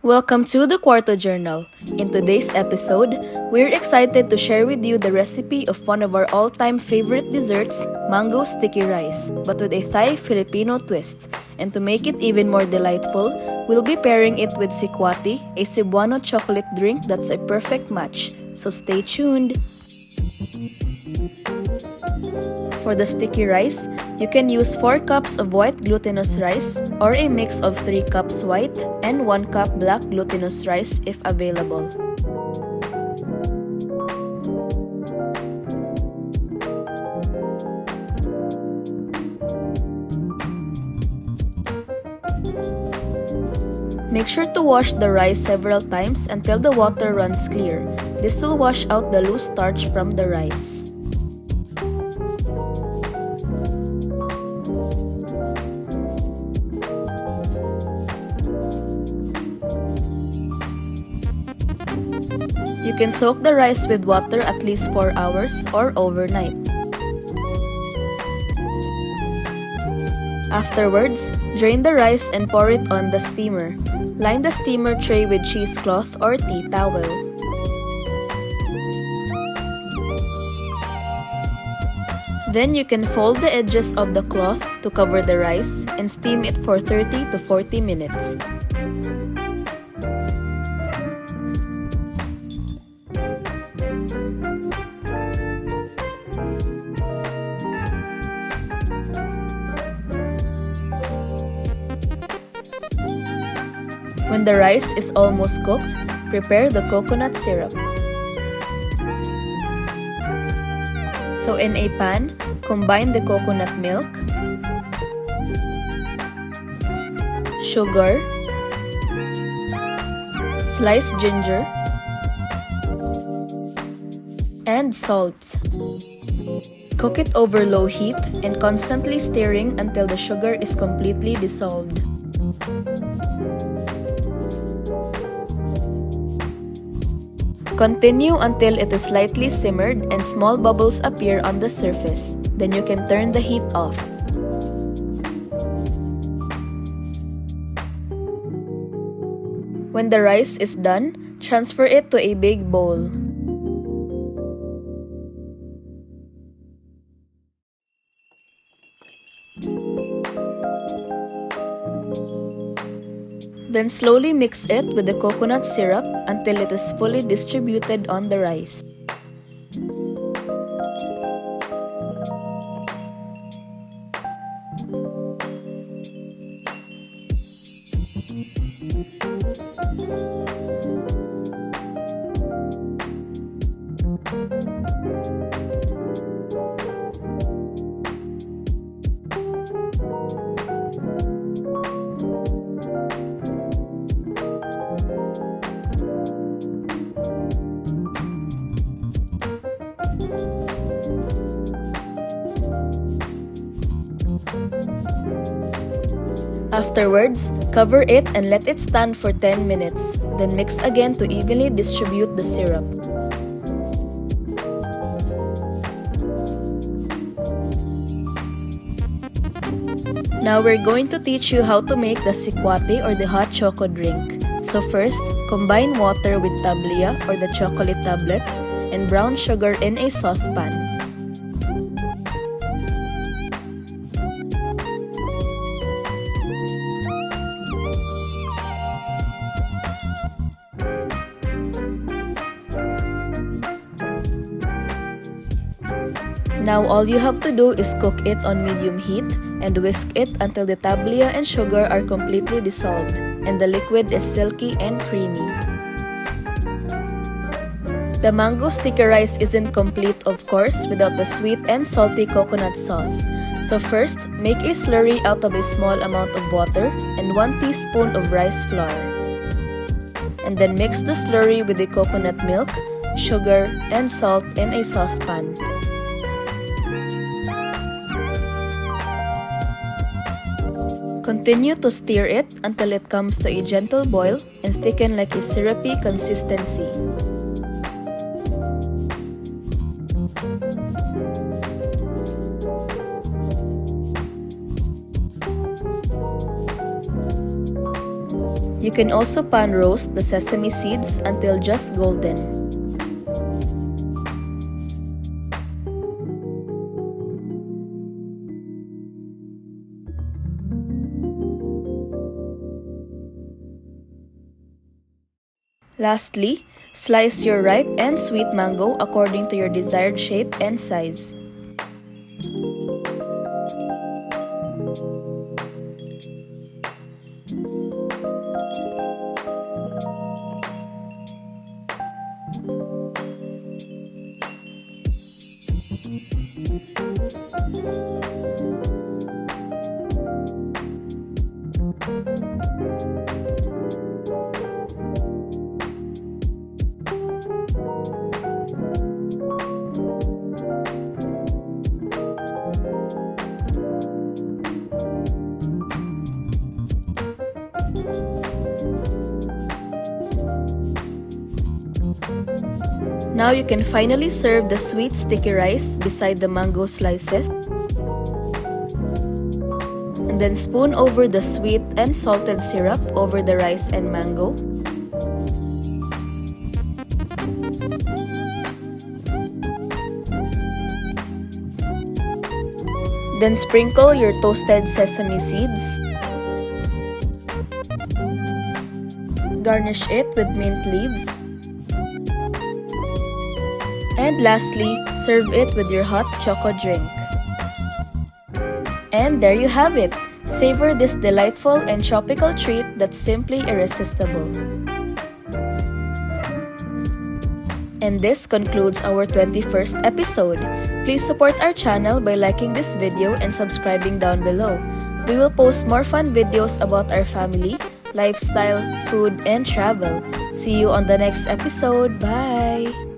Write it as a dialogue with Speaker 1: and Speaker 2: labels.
Speaker 1: Welcome to the Cuarto Journal. In today's episode, we're excited to share with you the recipe of one of our all-time favorite desserts, mango sticky rice, but with a Thai Filipino twist. And to make it even more delightful, we'll be pairing it with Sikwate, a Cebuano chocolate drink that's a perfect match. So stay tuned! For the sticky rice, you can use 4 cups of white glutinous rice or a mix of 3 cups white and 1 cup black glutinous rice if available. Make sure to wash the rice several times until the water runs clear. This will wash out the loose starch from the rice. You can soak the rice with water at least 4 hours or overnight. Afterwards, drain the rice and pour it on the steamer. Line the steamer tray with cheesecloth or tea towel. Then you can fold the edges of the cloth to cover the rice and steam it for 30 to 40 minutes. When the rice is almost cooked, prepare the coconut syrup. So in a pan, combine the coconut milk, sugar, sliced ginger, and salt. Cook it over low heat and constantly stirring until the sugar is completely dissolved. Continue until it is slightly simmered and small bubbles appear on the surface. Then you can turn the heat off. When the rice is done, transfer it to a big bowl. Then slowly mix it with the coconut syrup until it is fully distributed on the rice. Afterwards, cover it and let it stand for 10 minutes. Then mix again to evenly distribute the syrup. Now we're going to teach you how to make the Sikwate or the hot choco drink. So first, combine water with tablea or the chocolate tablets and brown sugar in a saucepan. Now all you have to do is cook it on medium heat and whisk it until the tablea and sugar are completely dissolved and the liquid is silky and creamy. The mango sticky rice isn't complete, of course, without the sweet and salty coconut sauce. So first, make a slurry out of a small amount of water and 1 teaspoon of rice flour. And then mix the slurry with the coconut milk, sugar, and salt in a saucepan. Continue to stir it until it comes to a gentle boil and thicken like a syrupy consistency. You can also pan roast the sesame seeds until just golden. Lastly, slice your ripe and sweet mango according to your desired shape and size. Now you can finally serve the sweet sticky rice beside the mango slices. And then spoon over the sweet and salted syrup over the rice and mango. Then sprinkle your toasted sesame seeds. Garnish it with mint leaves. And lastly, serve it with your hot choco drink. And there you have it! Savor this delightful and tropical treat that's simply irresistible. And this concludes our 21st episode. Please support our channel by liking this video and subscribing down below. We will post more fun videos about our family, lifestyle, food, and travel. See you on the next episode. Bye!